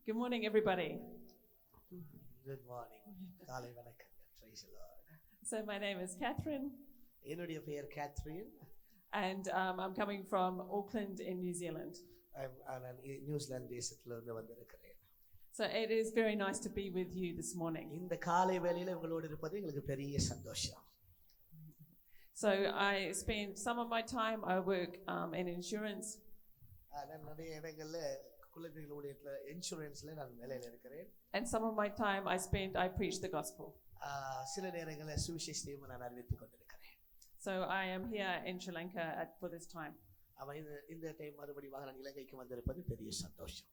Good morning, everybody. Good morning. காலை வணக்கம். Praise the Lord. So my name is Catherine, என்னுடைய பெயர் Catherine. and I'm coming from Auckland in New Zealand. நான் New Zealand தேசத்துல இருந்து வந்திருக்கிறேன். So it is very nice to be with you this morning. இந்த காலை வேளையில உங்களோடு இருப்பது எங்களுக்கு பெரிய சந்தோஷம். So I spend some of my time, I work in insurance. நான் நிறைய இடங்கள்ல குழந்தைகளுடைய இன்சூரன்ஸ்ல நான் வேலையில இருக்கிறேன். And some of my time I preach the gospel. சில நேரங்களில் சுவிசேஷத்தையும் நான் அறிவித்துக் கொண்டிருக்கிறேன். So I am here in Sri Lanka for this time. இந்த டைம் மறுபடியும் நான் இலங்கைக்கு வந்திருப்பது பெரிய சந்தோஷம்.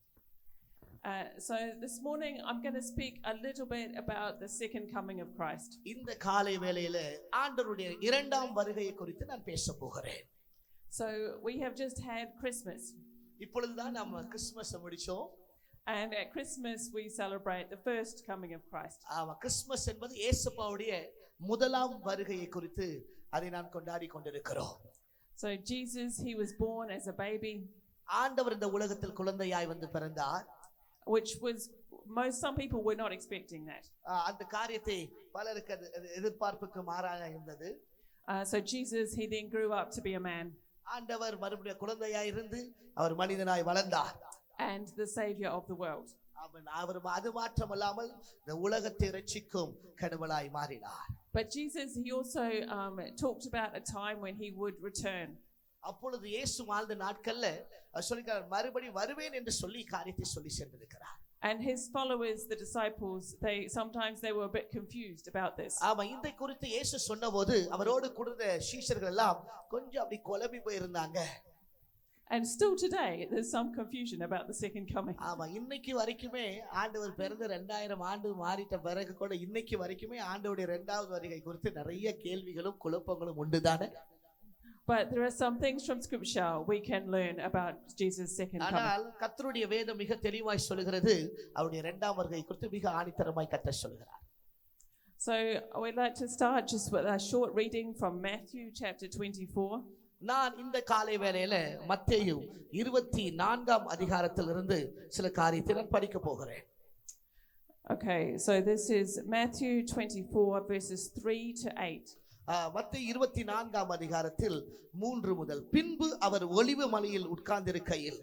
So this morning I'm going to speak a little bit about the second coming of Christ. இந்த காலை வேளையில ஆண்டவருடைய இரண்டாம் வருகையை குறித்து நான் பேச போகிறேன். So we have just had Christmas. இப்பொழுதுதான் நம்ம கிறிஸ்துமஸ் முடிச்சோம். And at Christmas we celebrate the first coming of Christ. Christmas என்பது இயேசுவுடைய முதலாம் வருகையை குறித்து அதை நாம் கொண்டாடி கொண்டிருக்கிறோம். So Jesus, he was born as a baby. ஆண்டவர் இந்த உலகத்தில் குழந்தையாய் வந்து பிறந்தார். Which was some people were not expecting that. அந்த காரியத்தை பலருக்கு எதிர்பார்ப்புக்கு மாறாக இருந்தது. So Jesus, he then grew up to be a man. ஆண்டவர் மறுபடியும் குழந்தையாய் இருந்து அவர் மனிதனாய் வளர்ந்தார். And the savior of the world. அவர் அது மாற்றமல்லாமல் இந்த உலகத்தை ரட்சிக்கும் கடவுளாய் மாறினார். But Jesus, he also talked about a time when he would return. அப்பொழுது இயேசு வாழ்ந்த நாட்கள்ல சொல்லிக்கிறார் மறுபடியும் வருவேன் என்று சொல்லி காரியத்தை சொல்லி சென்றிருக்கிறார். And his followers, the disciples, sometimes they were a bit confused about this. இந்த குறித்து இயேசு சொன்னபோது அவரோடு கூடிய சீஷர்கள் எல்லாம் கொஞ்சம் அப்படி குழம்பி போய் இருந்தாங்க. And still today there's some confusion about the second coming. இன்னைக்கு வரைக்குமே ஆண்டவர் பிறந்த 2000 ஆண்டு மாறிட்ட பிறகு கூட இன்னைக்கு வரைக்குமே ஆண்டவருடைய இரண்டாவது வருகை குறித்து நிறைய கேள்விகளும் குழப்பங்களும் உண்டுதானே. But there are some things from scripture we can learn about Jesus' second coming. ஆனால் கர்த்தருடைய வேதம் மிக தெளிவாய் சொல்கிறது அவருடைய இரண்டாம் வருகை குறித்து மிக ஆணித்தரமாய் கர்த்தர் சொல்கிறார். So we'd like to start just with a short reading from Matthew chapter 24. நான் இந்த காலை வேளையில மத்தேயு 24ஆம் அதிகாரத்திலிருந்து சில காரியத்தை நான் படிக்க போகிறேன். Okay, so this is Matthew 24 verses 3 to 8. மத்தேயு 24ஆம் அதிகாரத்தில் 3 முதல். பின்பு அவர் ஒலிவ மலையில் உட்கார்ந்திருக்கையில்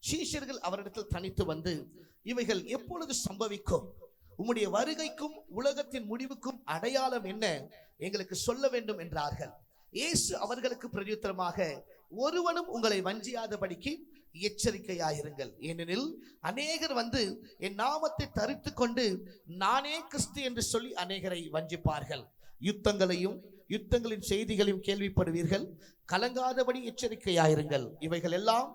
சீஷர்கள் அவரிடத்தில் தனித்து வந்து இவைகள் எப்பொழுது சம்பவிக்கும், உம்முடைய வருகைக்கும் உலகத்தின் முடிவுக்கும் அடையாளம் என்ன, எங்களுக்கு சொல்ல வேண்டும் என்றார்கள். இயேசு அவர்களுக்கு பிரதியுத்தரமாக, ஒருவனும் உங்களை வஞ்சியாதபடிக்கு எச்சரிக்கையாயிருங்கள். ஏனெனில் அநேகர் வந்து என் நாமத்தை தரித்துக் கொண்டு நானே கிறிஸ்து என்று சொல்லி அநேகரை வஞ்சிப்பார்கள். யுத்தங்களின் செய்திகளையும் கேள்விப்படுவீர்கள். கலங்காதபடி எச்சரிக்கையாயிருங்கள். இவைகள் எல்லாம்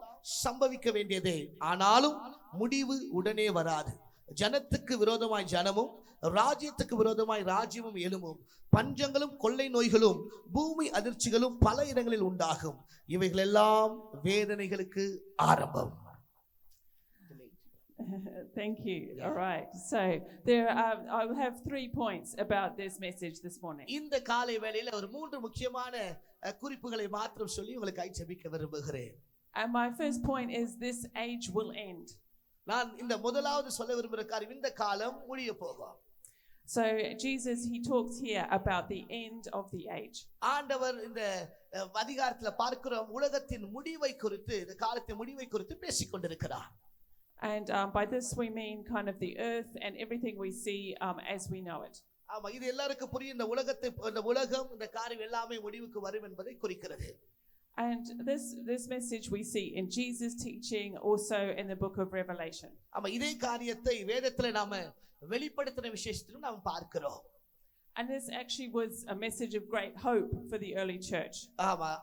சம்பவிக்க வேண்டியதே, ஆனாலும் முடிவு உடனே வராது. ஜனத்துக்கு விரோதமாய் ஜனமும் ராஜ்யத்துக்கு விரோதமாய் ராஜ்யமும் எழும்பும். பஞ்சங்களும் கொள்ளை நோய்களும் பூமி அதிர்ச்சிகளும் பல இடங்களில் உண்டாகும். இவைகள் எல்லாம் வேதனைகளுக்கு ஆரம்பம். Thank you. Yeah. All right. So I will have 3 points about this message this morning. இந்த காலை வேளையில ஒரு 3 முக்கியமான குறிப்புகளை மாத்திரம் சொல்லி உங்களுக்கு ஜெபிக்க விரும்புகிறேன். And my first point is this age will end. நான் இந்த முதலாவது சொல்ல விரும்புகிற காரியம் இந்த காலம் முடிய போகும். So Jesus, he talks here about the end of the age. ஆண்டவர் இந்த அதிகாரத்துல பார்க்கிறோம் உலகத்தின் முடிவை குறித்து, இந்த காலத்தின் முடிவை குறித்து பேசிக் கொண்டிருக்கிறார். And by this we mean kind of the earth and everything we see as we know it. இது எல்லாருக்கும் புரியும். இந்த உலகம் இந்த காரியம் எல்லாமே முடிவுக்கு வரும் என்பதை குறிக்கிறது. And this message we see in Jesus' teaching, also in the book of Revelation. இதே காரியத்தை வேதத்துல நாம வெளிப்படுத்தின விசேஷத்திலும் நாம் பார்க்கிறோம். And this actually was a message of great hope for the early church.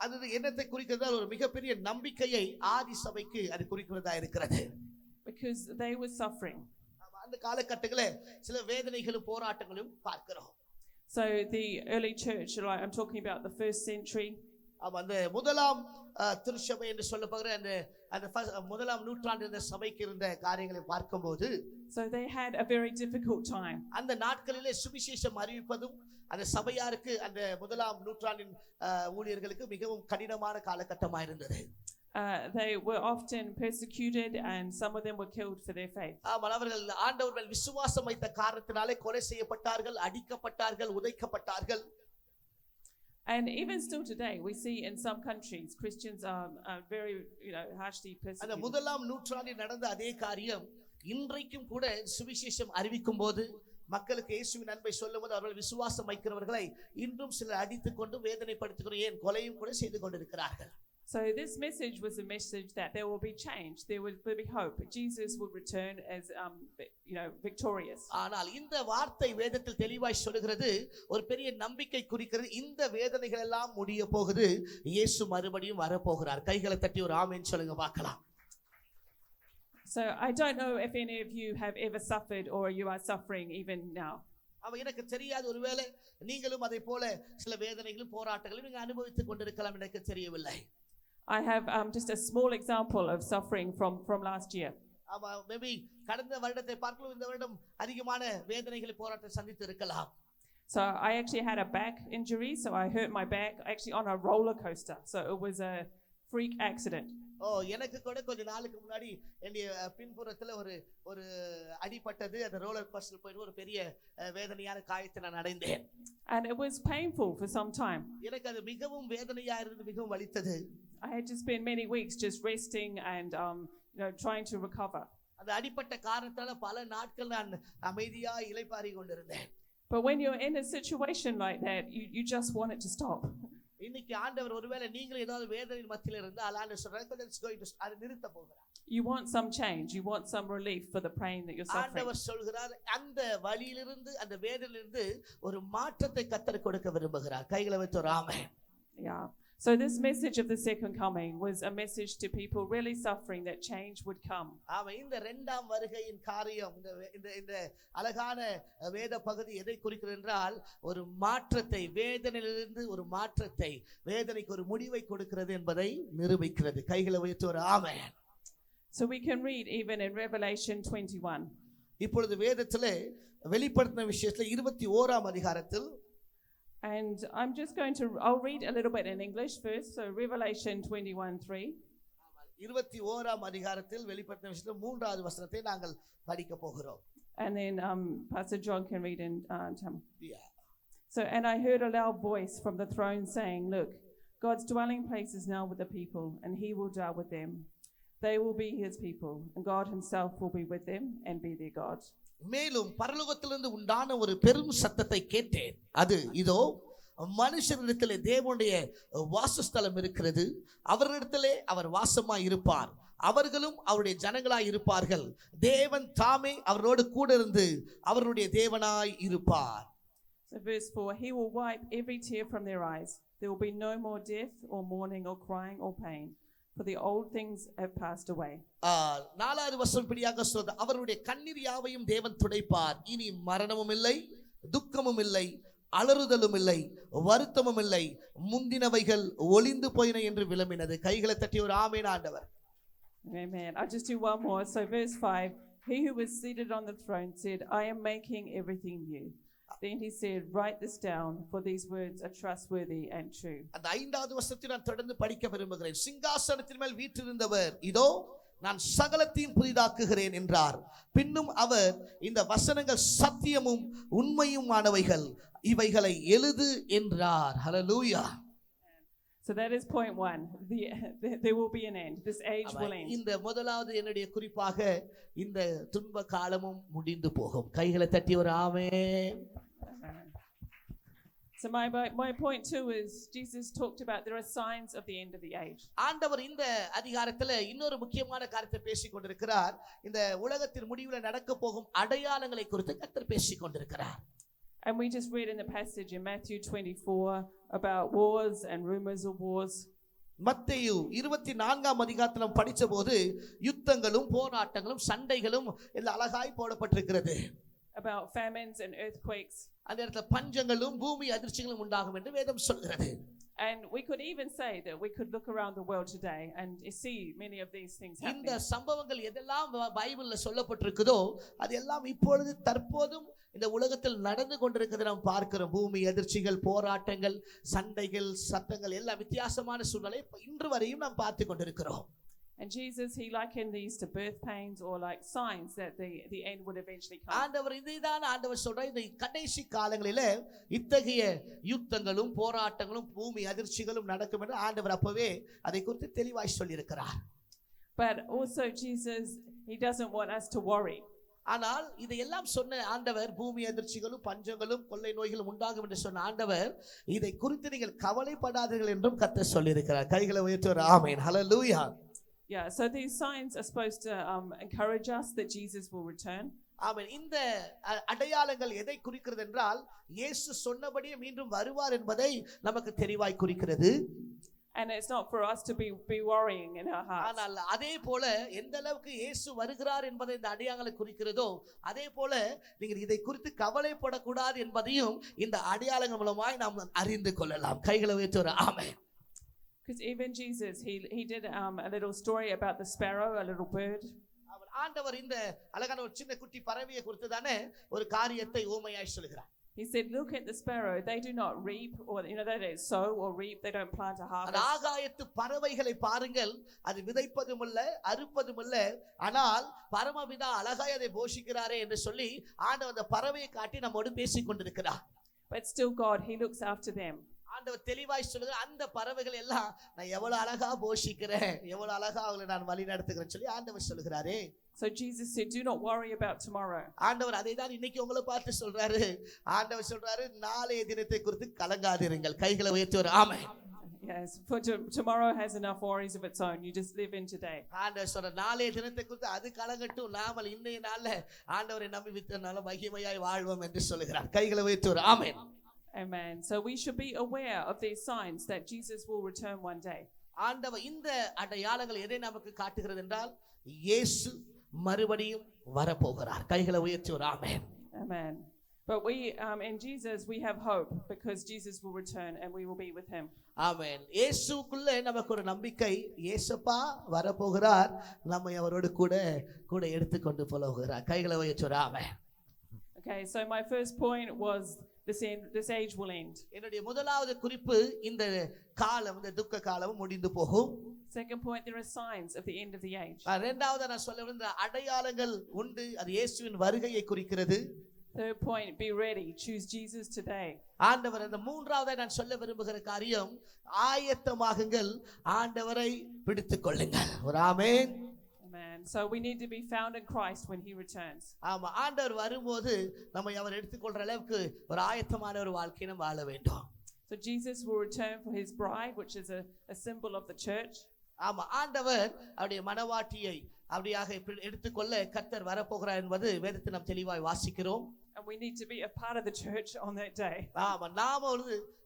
அது என்னத்தை குறிக்கிறதா ஒரு மிகப்பெரிய நம்பிக்கையை ஆதி சபைக்கு அது குறிக்கிறதா இருக்கிறது. Because they were suffering. அந்த காலகட்டங்களிலே சில வேதனைகளும் போராட்டங்களும் பார்க்கிறோம். So the early church, like I'm talking about the first century. அந்த முதலாம் திருச்சபை என்று சொல்லப்படுகிற அந்த முதலாம் நூற்றாண்டு இந்த சபைக்கு இருந்த காரியங்களை பார்க்கும்போது so they had a very difficult time. அந்த நாட்களிலே சுவிசேஷம் அறிவிப்பதும் அந்த சபையாருக்கு அந்த முதலாம் நூற்றாண்டின் ஊழியர்களுக்கு மிகவும் கடினமான காலகட்டமாக இருந்தது. they were often persecuted, and some of them were killed for their faith. ஆமாம், அவர்கள் ஆண்டவர் மேல் விசுவாசம் வைத்த காரணத்தினாலே கொலை செய்யப்பட்டார்கள், அடிக்கப்பட்டார்கள், உதைக்கப்பட்டார்கள். And even still today, we see in some countries Christians are very, harshly அந்த persecuted. முதலாம் நூற்றாண்டில் நடந்த அதே காரியம் இன்றைக்கும் கூட சுவிசேஷம் அறிவிக்கும் போது, மக்களுக்கு இயேசுவின் அன்பை சொல்லும் போது அவர்கள் விசுவாசம் வைக்கிறவர்களை இன்றும் சிலர் அடித்துக் கொண்டு வேதனைப்படுத்திக் ஏன் கொலையும் கூட செய்து கொண்டிருக்கிறார்கள். So this message was a message that there will be change, there will be hope. Jesus will return as victorious. ஆனால் இந்த வார்த்தை வேதத்தில் தெளிவாய் சொல்கிறது, ஒரு பெரிய நம்பிக்கை குறிக்கிறது. இந்த வேதனைகள் எல்லாம் முடிய போகுது, இயேசு மறுபடியும் வரப்போகிறார். கைகளை தட்டி ஒரு ஆமென் சொல்லுங்க பார்க்கலாம். So I don't know if any of you have ever suffered or you are suffering even now. அவ எனக்கு தெரியாது, ஒருவேளை நீங்களும் அதை போல சில வேதனைகளும் போராட்டங்களும் நீங்க அனுபவித்துக் கொண்டிருக்கலாம், எனக்கு தெரியவில்லை. I have just a small example of suffering from last year. ஆமா, மேபி கடந்த வருடத்தை பார்க்கலாம் இந்த வருடம் அதிகமான வேதனைகளை போராட்டத்தை சந்தித்து இருக்கலாம். So I actually had a back injury, so I hurt my back actually on a roller coaster. So it was a freak accident. எனக்கு கூட கொஞ்ச நாளுக்கு முன்னாடி என்னுடைய பின்புறத்துல ஒரு அடிபட்டது. அந்த ரோலர் கோஸ்டர் போயிட்டு ஒரு பெரிய வேதனையான காயத்தை நான் அடைந்தேன். And it was painful for some time. எனக்கு அது மிகவும் வேதனையா இருந்தது, மிகவும் வலித்தது. I had to spend many weeks just resting and trying to recover. அந்த அடிபட்ட காரணத்தால பல நாட்கள் நான் அமைதியா இளைப்பாறி கொண்டிருந்தேன். But when you're in a situation like that, you just want it to stop. இன்னைக்கு ஆண்டவர் ஒருவேளை நீங்கள் ஏதாவது வேதனையின் மத்தியில இருந்தால் ஆண்டவர் சொல்றாரு, let's go to அது நிறுத்த போகிறார். You want some change, you want some relief for the pain that you're suffering. ஆண்டவர் சொல்கிறார், அந்த வலியிலிருந்து அந்த வேதனையிலிருந்து ஒரு மாற்றத்தை கர்த்தர் கொடுக்க விரும்புகிறார். கைகளை வைத்து ஒரு ஆமென். Yeah. So this message of the second coming was a message to people really suffering that change would come. ஆமா, இந்த இரண்டாம் வருகையின் காரியம், இந்த அழகான வேத பகுதி எதை குறிக்கிறது என்றால், ஒரு மாற்றத்தை, வேதனையிலிருந்து ஒரு மாற்றத்தை, வேதனைக்கு ஒரு முடிவை கொடுக்கிறது என்பதை நிரூபிக்கிறது. கைகளை வைத்து ஒரு ஆமென். So we can read even in Revelation 21. இப்பொழுது வேதத்திலே வெளிப்படுத்தின விஷயத்துல 21ஆம் அதிகாரத்தில், and I'm just going to, I'll read a little bit in English first. So Revelation 21:3. 21ஆம் அதிகாரத்தில் வெளிப்படுத்தின விஷயத்துல 3வது வசனத்தை நாங்கள் படிக்க போகிறோம். And then Pastor John can read in Tamil. Yeah. So, and I heard a loud voice from the throne saying, "Look, God's dwelling place is now with the people, and he will dwell with them. They will be his people, and God himself will be with them and be their God." மேலும் பரலோகத்திலிருந்து உண்டான ஒரு பெரும் சத்தத்தை கேட்டேன். அது இதோ, மனுஷரிடத்திலே தேவனுடைய வாசஸ்தலம் இருக்கிறது, அவரிடத்திலே அவர் வாசமாய் இருப்பார், அவர்களும் அவருடைய ஜனங்களாய் இருப்பார்கள், தேவன் தாமே அவரோடு கூட இருந்து அவருடைய தேவனாய் இருப்பார். So verse 4, he will wipe every tear from their eyes. There will be no more death or mourning or crying or pain, for the old things have passed away. 4வது வசனம் இப்படியாக சொல்றது, அவருடைய கண்ணீர் யாவையும் தேவன் துடைப்பார், இனி மரணமும் இல்லை, துக்கமும் இல்லை, அலறுதலும் இல்லை, வருத்தமும் இல்லை, முந்தினவைகள் ஒளிந்து போயின என்று விளம்பினது. கைகளை தட்டி ஒரு ஆமென் ஆண்டவர். Amen. I'll just do one more. So verse 5, he who was seated on the throne said, "I am making everything new." Then he said, "Write this down, for these words are trustworthy and true." அந்த 5வது வசனத்தை நான் தொடர்ந்து படிக்க விரும்புகிறேன். சிங்காசனத்தின் மேல் வீற்றிருந்தவர், இதோ நான் சகலத்தையும் புதிதாக்குகிறேன் என்றார். பின்னும் அவர், இந்த வசனங்கள் சத்தியமும் உண்மையுமானவைகள், இவைகளை எழுது என்றார். ஹல்லேலூயா. So that is point 1. There will be an end. This age will end. இந்த முதலாவது என்னுடைய குறிப்பாக இந்த துன்ப காலமும் முடிந்து போகும். கைகளை தட்டி ஒரு ஆமென். So my point 2 is Jesus talked about there are signs of the end of the age. ஆண்டவர் இந்த அதிகாரத்துல இன்னொரு முக்கியமான காரியத்தை பேசிக் கொண்டிருக்கிறார். இந்த உலகத்தின் முடிவில் நடக்க போகும் அடையாளங்களை குறித்து கர்த்தர் பேசிக் கொண்டிருக்கிறார். And we just read in the passage in Matthew 24 about wars and rumors of wars. மத்தேயு 24ஆம் அதிகாரத்தில் படிச்சபோது யுத்தங்களும் போராட்டங்களும் சண்டைகளும் எல்லாம் அழகாய் போடப்பட்டிருக்கிறது. About famines and earthquakes. அந்த இடத்துல பஞ்சங்களும் பூமி அதிர்ச்சிகளும் உண்டாகும் என்று வேதம் சொல்கிறது. And we could even say that we could look around the world today and see many of these things இந்த happening. சம்பவங்கள் எதெல்லாம் பைபிள்ல சொல்லப்பட்டிருக்குதோ அதெல்லாம் இப்பொழுது தற்போதும் இந்த உலகத்தில் நடந்து கொண்டிருக்கிறதை நாம் பார்க்கிறோம். பூமி அதிர்ச்சிகள், போராட்டங்கள், சண்டைகள், சத்தங்கள் எல்லாம் வித்தியாசமான சூழ்நிலை இன்று வரையும் நாம் பார்த்து கொண்டிருக்கிறோம். And Jesus, he likened these to birth pains or like signs that the end would eventually come. ஆண்டவர் இதைதான் ஆண்டவர் சொல்றார், இந்த கடைசி காலங்களிலே இத்தகைய யுத்தங்களும் போராட்டங்களும் பூமி அதிர்ச்சிகளும் நடக்கும் என்று ஆண்டவர் அப்பவே அதை குறித்து தெளிவாய் சொல்லியிருக்கிறார். But also Jesus, he doesn't want us to worry. ஆனால் இதையெல்லாம் சொன்ன ஆண்டவர், பூமி அதிர்ச்சிகளும் பஞ்சங்களும் கொள்ளை நோய்களும் உண்டாகும் என்று சொன்ன ஆண்டவர், இதை குறித்து நீங்கள் கவலைப்படாதீர்கள் என்றும் கர்த்தர் சொல்லியிருக்கிறார். கைகளை உயர்த்தி ஒரு ஆமென், ஹல்லேலூயா. Yeah, so these signs are supposed to encourage us that Jesus will return. ஆமென். இந்த அடையாளங்கள் எதை குறிக்கிறது என்றால், இயேசு சொன்னபடியே மீண்டும் வருவார் என்பதை நமக்கு தெளிவாய் குறிக்கிறது. And it's not for us to be worrying in our hearts. ஆனால் அதே போல எந்த அளவுக்கு இயேசு வருகிறார் என்பதை இந்த அடையாளங்களை குறிக்கிறதோ, அதே போல நீங்கள் இதை குறித்து கவலைப்படக்கூடாது என்பதையும் இந்த அடையாளங்கள் மூலமாய் நாம் அறிந்து கொள்ளலாம். கைகளை உயர்த்தி ஒரு ஆமென். Because even Jesus, he did a little story about the sparrow, a little bird. ஆண்டவர் இந்த அழகான ஒரு சின்ன குட்டி பறவையை குறித்து தானே ஒரு காரியத்தை ஊமையாய் சொல்கிறார். He said, look at the sparrow, they do not reap, or they don't sow or reap, they don't plant a harvest. ஆகாயத்து பறவைகளை பாருங்கள், அது விதைப்பதும் இல்ல அறுப்பதும் இல்ல, ஆனால் பரமபிதா அழகாய் அதை போஷிக்கிறாரே என்று சொல்லி ஆண்டவர் அந்த பறவையை காட்டி நம்மோடு பேசிக் கொண்டிருக்கிறார். But still God, he looks after them. ஆண்டவர் தெளிவாய் சொல்லுகிறார், அந்த பறவைகள் எல்லாம் நான் எவ்வளவு அழகா போஷிக்கிறேன், எவ்வளவு அழகா அவங்களை நான் வழி நடத்துகிறேன் சொல்லி ஆண்டவர் சொல்லுகிறாரே. So Jesus said, do not worry about tomorrow. ஆண்டவர் அதை தான் இன்னைக்கு உங்களை பார்த்து சொல்றாரு. ஆண்டவர் சொல்றாரு, நாளைய தினத்தை குறித்து கலங்காதிருங்கள். கைகளை உயர்த்தி ஒரு ஆமென். Yes, for tomorrow has enough worries of its own. You just live in today. ஆண்டவர் சொல்ற, நாளைய தினத்தை குறித்து அது கலங்கட்டும், நாமல் இன்னைய நாள்ல ஆண்டவரை நம்பி வித்தனால மகிமையாய் வாழ்வோம் என்று சொல்லுகிறார். கைகளை உயர்த்தி ஒரு ஆமென். Amen. So we should be aware of these signs that Jesus will return one day. ஆண்டவர் இந்த அடையாளங்கள் எதை நமக்கு காட்டுகிறது என்றால், இயேசு மறுபடியும் வரப்போகிறார். கைகளை உயர்த்தி ஒரு ஆமென். Amen. But we in Jesus we have hope because Jesus will return and we will be with him. ஆமென். இயேசுக்குள்ள நமக்கு ஒரு நம்பிக்கை, இயேசுப்பா வரப்போகிறார், நம்மை அவரோடு கூட எடுத்துக்கொண்டு போகிறார். கைகளை உயர்த்தி ஒரு ஆமென். Okay, so my first point was this age will end. என்னுடைய முதலாவது குறிப்பு, இந்த காலம், இந்த துக்க காலம் முடிந்து போகும். Second point, there are signs of the end of the age. இரண்டாவது நான் சொல்ல விருந்த அடையாளங்கள் உண்டு, அது இயேசுவின் வருகையை குறிக்கிறது. Third point, be ready, choose Jesus today. ஆண்டவர், அந்த மூன்றாவது நான் சொல்ல விரும்புகிற காரியம், ஆயத்தமாகுங்கள், ஆண்டவரை பிடித்துக் கொள்ளுங்கள். ஒரு ஆமென். Amen. So we need to be found in Christ when he returns. ஆமா, ஆண்டவர் வரும்போது நம்மை அவர் எடுத்துக்கொள்ற அளவுக்கு ஒரு ஆயத்தமான ஒரு வாழ்க்கையை நாம் வாழ வேண்டும். So Jesus will return for his bride, which is a symbol of the church. ஆமா, ஆண்டவர் அவருடைய மனவாட்டியை அப்படியாக எடுத்துக்கொள்ள கர்த்தர் வரப்போகிறார் என்பது வேதத்தில் நாம் தெளிவாய் வாசிக்கிறோம். And we need to be a part of the church on that day. ஆமா, நாம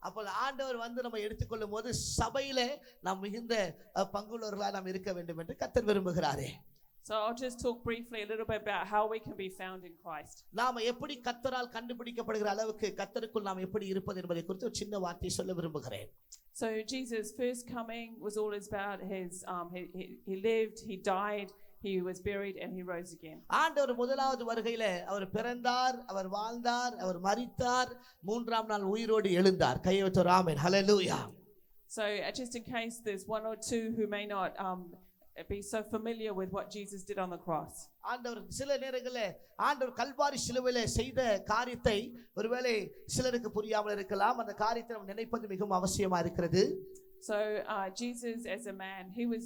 அப்போ ஆண்டவர் வந்து நம்ம எடுத்துக்கொள்ளும் போது சபையிலே நாம் மிகுந்த பங்குள்ளவர்களாக நாம் இருக்க வேண்டும் என்று கர்த்தர் விரும்புகிறாரே. So I'll just talk briefly a little bit about how we can be found in Christ. நாம எப்படி கர்த்தரால் கண்டுபிடிக்கப்படுகிற அளவுக்கு கர்த்தருக்குள் நாம் எப்படி இருப்பது என்பதை குறித்து ஒரு சின்ன வார்த்தை சொல்ல விரும்புகிறேன். So Jesus' first coming was all about his he lived, he died, he was buried and he rose again. ஆண்டவர் முதலாவது வருகையில அவர் பிறந்தார், அவர் வாழ்ந்தார், அவர் மரித்தார், மூன்றாம் நாள் உயிரோடு எழுந்தார். கையை வைத்து ஒரு ஆமென், ஹல்லேலூயா. So just in case there's one or two who may not be so familiar with what Jesus did on the cross. ஆண்டவர் சில நேரங்களில் ஆண்டவர் கல்வாரி சிலுவையிலே செய்த காரியத்தை ஒருவேளை சிலருக்கு புரியாமல் இருக்கலாம். அந்த காரியத்தை நாம் நினைப்பது மிகவும் அவசியமா இருக்கிறது. So Jesus as a man, he was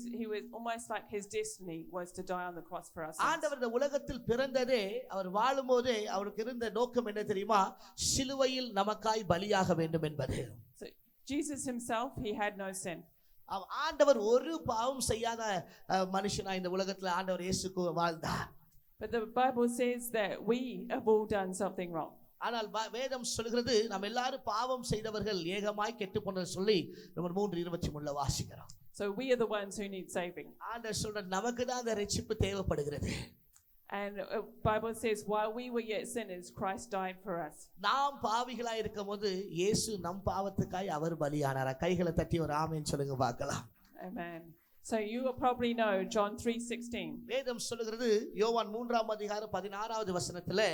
almost like his destiny was to die on the cross for us. ஆண்டவர் இந்த உலகத்தில் பிறந்ததே, அவர் வாழும்போதே அவருக்கு இருந்த நோக்கம் என்ன தெரியுமா? சிலுவையில் நமக்காய் பலியாக வேண்டும் என்பது. So Jesus himself, he had no sin. ஆண்டவர் ஒரு பாவம் செய்யாத மனுஷனா இந்த உலகத்துல ஆண்டவர் இயேசுக்கு வாழ்ந்தார். But the Bible says that we have all done something wrong. ஆனால் வேதம் சொல்கிறது நாம் எல்லாரும் பாவம் செய்தவர்கள் ஏகமாய் கெட்டுப் போனது சொல்லி நம்ம 3:23 வாசிக்கிறோம். So we are the ones who need saving. ஆண்டவர் சொல்ற நமக்கு தான் அந்த ரட்சிப்பு தேவைப்படுகிறது. And Bible says, while we were yet sinners, Christ died for us. நாம் பாவிகளாய் இருக்கும்போது இயேசு நம் பாவத்துக்காய் அவர் பலியானார். கைகளை தட்டி ஒரு ஆமென் சொல்லுங்க பார்க்கலாம். Amen. So you will probably know John 3:16. வேதம் சொல்லுகிறது யோவான் 3ஆம் அதிகாரம் 16வது வசனத்திலே,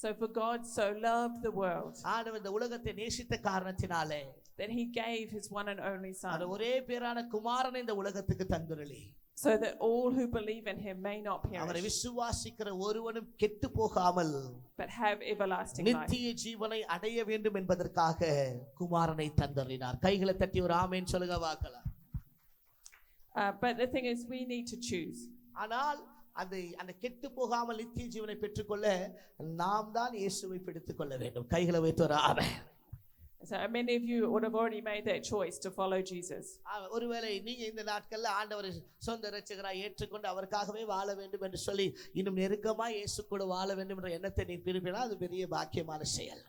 So for God so loved the world ஆண்டவர் இந்த உலகத்தை நேசித்த காரணத்தினாலே that he gave his one and only அந்த son, ஒரே பேரான குமாரனை இந்த உலகத்துக்கு தந்தருளி so that all who believe in him may not அவரை perish விசுவாசிக்கிற ஒருவனும் கெட்டு போகாமல் but have everlasting life. நித்திய ஜீவனை அடைய வேண்டும் என்பதற்காக குமாரனை தந்தருளினார். கைகளை தட்டி ஒரு ஆமென் சொல்லுங்க பார்க்கலாம். But the thing is, we need to choose. ஆனால் அந்த கெட்டு போகாமல் நித்திய ஜீவனை பெற்றுக்கொள்ள நாம் தான் இயேசுவை பிடித்துக் கொள்ள வேண்டும். கைகளை வைத்து ஒரு ஆமென். So many of you would have already made that choice to follow Jesus. ஒருவேளை நீங்க இந்த நாட்கள்ல ஆண்டவரை சொந்த இரட்சகராய் ஏற்றுக்கொண்டு அவருக்காகவே வாழ வேண்டும் என்று சொல்லி இன்னும் நெருக்கமாய் இயேசு கூட வாழ வேண்டும் என்ற எண்ணத்தை நீ விரும்பினால் அது பெரிய பாக்கியமான செயல்.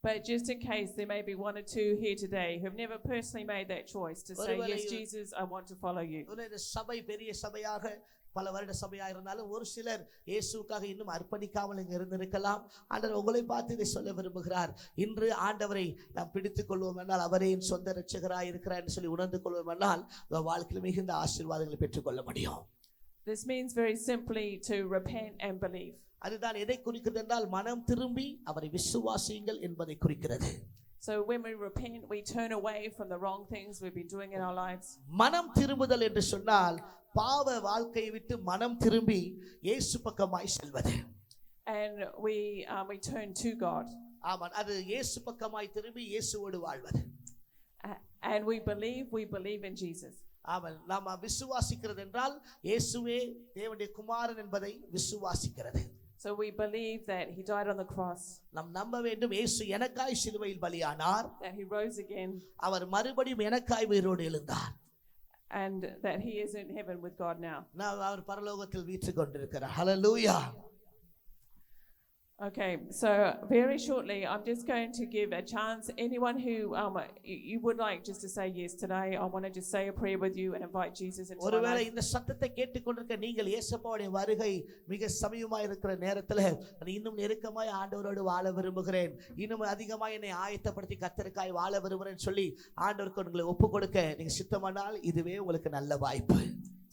But just in case there may be one or two here today who have never personally made that choice to say, yes, Jesus, I want to follow you. இந்த சபை பெரிய சபையாக பல வருட சபையா இருந்தாலும் ஒரு சிலர் இயேசுக்காக இன்னும் அர்ப்பணிக்காமல் இங்க இருந்திருக்கலாம். ஆண்டவர் உங்களை பார்த்து இதை சொல்ல விரும்புகிறார். இன்று ஆண்டவரை நாம் பிடித்துக் கொள்வோம் என்றால் அவரே என் சொந்த இரட்சகராய் இருக்கிறார் என்று சொல்லி உணர்ந்து கொள்வோம் என்றால் வாழ்க்கையில் மிகுந்த ஆசீர்வாதங்களை பெற்றுக்கொள்ள முடியும். This means very simply to repent and believe. அதுதான் எதை குறிக்கிறது என்றால் மனம் திரும்பி அவரை விசுவாசியுங்கள் என்பதை குறிக்கிறது. So when we repent, we turn away from the wrong things we've been doing in our lives. மனம் திரும்புதல் என்று சொன்னால் பாவ வாழ்க்கையை விட்டு மனம் திரும்பி இயேசு பக்கமாய் செல்வது. And we turn to God. ஆமாம், அது இயேசு பக்கமாய் திரும்பி இயேசுவோடு வாழ்வது. And we believe in Jesus. ஆமாம், நாம் விசுவாசிக்கிறது என்றால் இயேசுவே தேவனுடைய குமாரன் என்பதை விசுவாசிக்கிறது. So we believe that he died on the cross, நாம் நம்ப வேண்டும் இயேசு எனக்காய் சிலுவையில் பலியானார், that he rose again, அவர் மறுபடியும் எனக்காய் உயிரோடு எழுந்தார், and that he is in heaven with God now. நான் அவர் பரலோகத்தில் வீற்றிக் கொண்டிருக்கிறார். ஹல்லேலூயா. Okay, so very shortly I'm just going to give a chance anyone who you would like just to say yes today. I want to just say a prayer with you and invite Jesus into my ஒருவேளை life. இந்த சத்தத்தை கேட்டுக்கொண்டிருக்க நீங்கள் இயேசுவோட வருகை மிக சமீபமாய் இருக்கிற நேரத்தில் இன்னும் நெருக்கமாய் ஆண்டவரோடு வாழ விரும்புகிறேன், இன்னும் அதிகமாய் என்னை ஆயத்தப்படுத்தி கர்த்தருக்காய் வாழ விரும்புகிறேன்னு சொல்லி ஆண்டவருக்கு உங்களை ஒப்பு கொடுக்க நீங்க சித்தமானால் இதுவே உங்களுக்கு நல்ல வாய்ப்பு.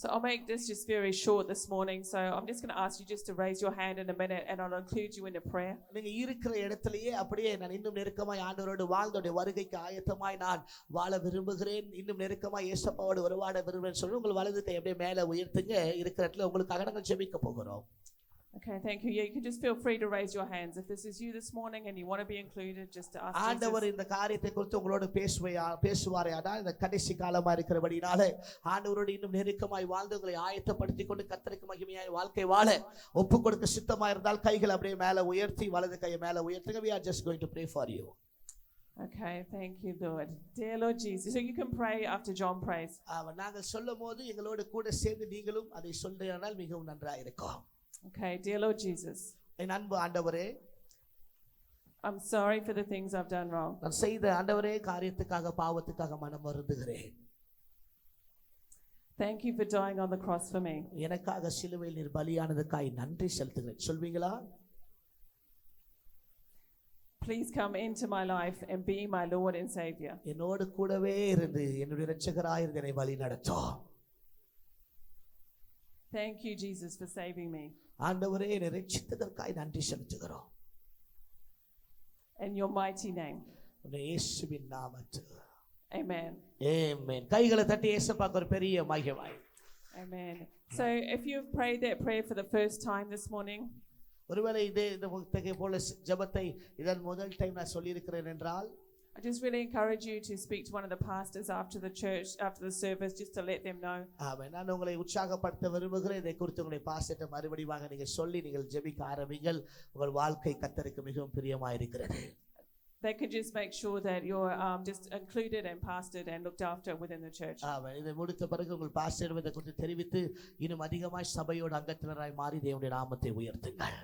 So I'll make this just very short this morning. So I'm just going to ask you just to raise your hand in a minute and I'll include you in a prayer. நீங்க இருக்கிற இடத்திலேயே அப்படியே நான் இன்னும் நெருக்கமாய் ஆண்டவரோடு வாழ்ந்தோட வருகைக்கு ஆயத்தமாய் நான் வாழ விரும்புகிறேன், இன்னும் நெருக்கமாய் இயேசுவோடு உறவாட விரும்புகிறேன்னு சொல்லி உங்கள் வலது கை அப்படியே மேலே உயர்த்துங்க. இருக்கிற இடத்துல உங்களுக்காக நாங்கள் ஜெபிக்க போகிறோம். Okay, thank you. Yeah, you can just feel free to raise your hands. If this is you this morning and you want to be included, just to ask ஆண்டவர் Jesus. இந்த காரியத்தை குறித்து உங்களோடு பேசுவாரேயானால் இந்த கடைசி காலமா இருக்கிறபடினால ஆண்டவரோடு இன்னும் நெருக்கமாய் வாழ்ந்து உங்களை ஆயத்தப்படுத்தி கொண்டு கர்த்தருக்கு மகிமையாய் வாழ்க்கை வாழ ஒப்பு கொடுக்க சித்தமா இருந்தால் கைகள் அப்படியே மேல உயர்த்தி வலது கையை மேல உயர்த்துங்க. We are just going to pray for you. Okay, thank you, Lord. Dear Lord Jesus. So you can pray after John prays. நாங்கள் சொல்லும் போது எங்களோடு கூட சேர்ந்து நீங்களும் அதை சொல்றீர்கள் மிகவும் நன்றாக இருக்கும். Okay, dear Lord Jesus. என் அன்பு ஆண்டவரே, I'm sorry for the things I've done wrong. நான் செய்த ஆண்டவரே காரியத்துக்காக பாவத்துக்காக மனம் வருந்துகிறேன். Thank you for dying on the cross for me. எனக்காக சிலுவையில் நீர் பலியானதுக்காய் நன்றி செலுத்துகிறேன் சொல்வீங்களா? Please come into my life and be my Lord and Savior. என்னோடு கூடவே இருந்து என்னுடைய இரட்சகராய் இருந்து என்னை வழி நடத்தும். Thank you, Jesus, for saving me. ஆண்டவரே என்னை ரட்சித்ததற்காக நன்றி செலுத்துகிறோம். In your mighty name. இயேசுவின் நாமத்தில். Amen. ஆமென். கைகளை தட்டி இயேசுவுக்கு ஒரு பெரிய மகிமை. Amen. So if you've prayed that prayer for the first time this morning, ஒருவேளை இந்த போல ஜெபத்தை இதன் முதல் டைம் நான் சொல்லி இருக்கிறேன் என்றால் I just really encourage you to speak to one of the pastors after the church, after the service, just to let them know. ஆமென். நான் உங்களை உற்சாகப்படுத்த விரும்புகிறேன். இதை குறித்து உங்களை பாஸ்டர் மறுபடியும் நீங்கள் சொல்லி நீங்கள் ஜெபிக்க ஆரம்பிங்கள். உங்கள் வாழ்க்கை கர்த்தருக்கு மிகவும் பிரியமாக இருக்கிறது. They could just make sure that you're just included and pastored and looked after within the church. ஆமென். இதை முடித்த பிறகு உங்கள் பாஸ்டர் இதை குறித்து தெரிவித்து இன்னும் அதிகமாய் சபையோட அங்கத்தினராய் மாறி தேவனுடைய நாமத்தை உயர்த்துங்கள்.